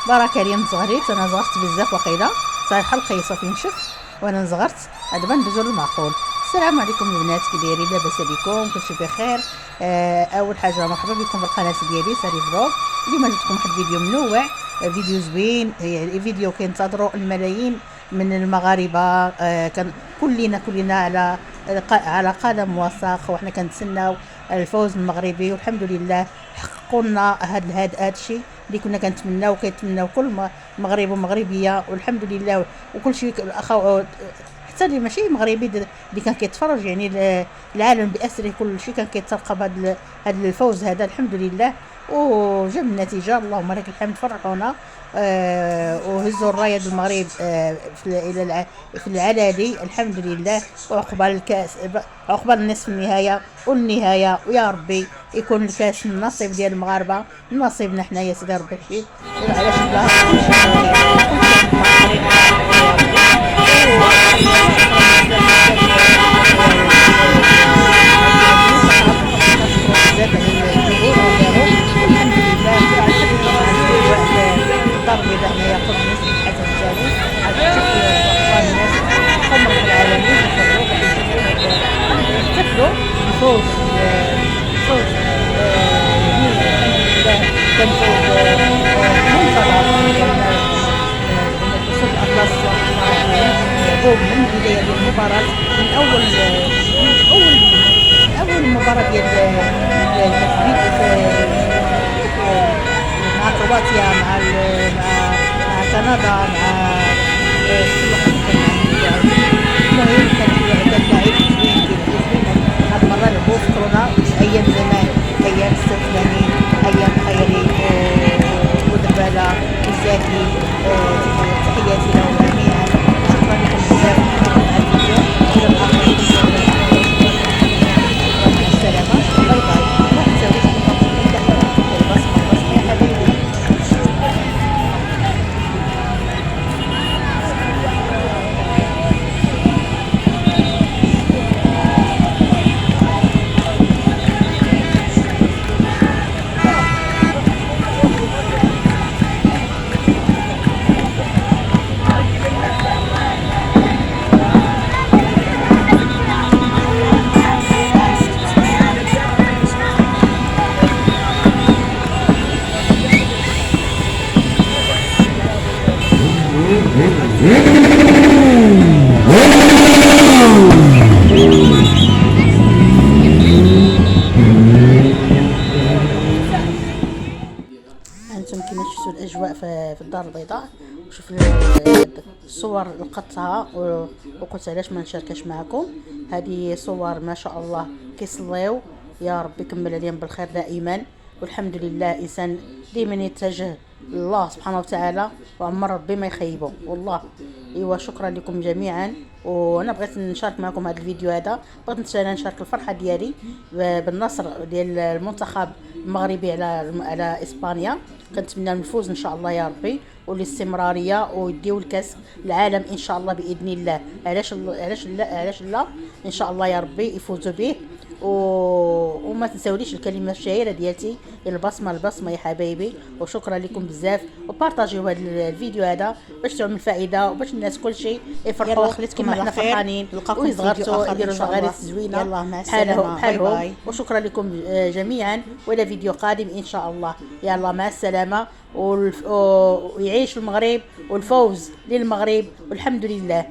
بركه اليوم صغريت، انا صغرت بزاف وقيله، صار حلقي صافي نشف وانا صغرت. دابا ندوزو للمعقول. السلام عليكم البنات، كي دايرين؟ لاباس عليكم؟ كلشي بخير؟ اول حاجه مرحبا بكم في القناه ديالي ساري فلوغ. اليوم جبت لكم واحد الفيديو منوع، فيديو زوين، يعني فيديو كينتظروا الملايين من المغاربه. كان كلنا على قدم وساق، وحنا كنتسناو الفوز المغربي، والحمد لله حققوا لنا هذا الشيء اللي كنا كنتمناو وكيتمناو كل مغرب ومغربيه، والحمد لله. وكل شيء حتى اللي ماشي مغربي اللي كان كيتفرج، يعني العالم باسره كل شيء كان كيترقب هذا الفوز هذا، الحمد لله. وجاب النتيجه، اللهم لك الحمد، فرحونا. وهزوا الرايه المغرب في العلالي، الحمد لله. وعقبال الكاس، عقبال نصف النهايه والنهايه، ويا ربي يكون الكاس من النصيب ديال المغاربه، من نصيبنا حنايا سيدي ربي الحفيظ. علاش لا الدار البيضاء هنايا قرب نصف الحسن الثاني، عاد تشوفوا اخبار الناس قمر في العالمين يفرحوا يحتفلوا بفوز فوز يعني الحمد لله. كان فوز منتظر، الاسود الاطلس لعبوا من بدايه المباراه، من اول مباراه ديال التثبيت مع كرواتيا، مع كندا، مع كل واحد كان المهم كان لعيب زوين هاد المره لعبوا في كورونا، ايام زمان، ايام السفلاني، ايام خيري ودبالة وزاكي. تحياتي لهم جميعا، شكرا لكم بزاف على الفيديو، الى الاخر. السلامه، باي باي. ما تنساوش البصمه يا حبايبي. انتم كما شفتوا الاجواء في الدار البيضاء، وشوف الصور لقطتها وقلت علاش ما نشاركش معكم. هذه صور ما شاء الله كيصليو، يا ربي كمل عليهم بالخير دائما. والحمد لله، انسان دائما يتجه لله سبحانه وتعالى، وعمر ربي ما يخيبه والله. ايوا شكرا لكم جميعا. وانا بغيت نشارك معكم هذا الفيديو هذا، بغيت نشارك الفرحه ديالي بالنصر ديال المنتخب المغربي على اسبانيا. كنتمنى الفوز ان شاء الله يا ربي، والاستمراريه، ويديو الكاس العالم ان شاء الله باذن الله. علاش لا ان شاء الله يا ربي يفوزوا به. وما تنساوليش الكلمه الشهيره ديالتي، البصمه يا حبايبي. وشكرا لكم بزاف، وبارطاجيو هذا الفيديو هذا باش تعمل فائده، وباش الناس كل شيء يفرحوا كما احنا فرحانين، ويصغروا يديروا صغاريت زوينه بحالهم. وشكرا لكم جميعا، والى فيديو قادم ان شاء الله. يلا مع السلامه، ويعيش المغرب، والفوز للمغرب، والحمد لله.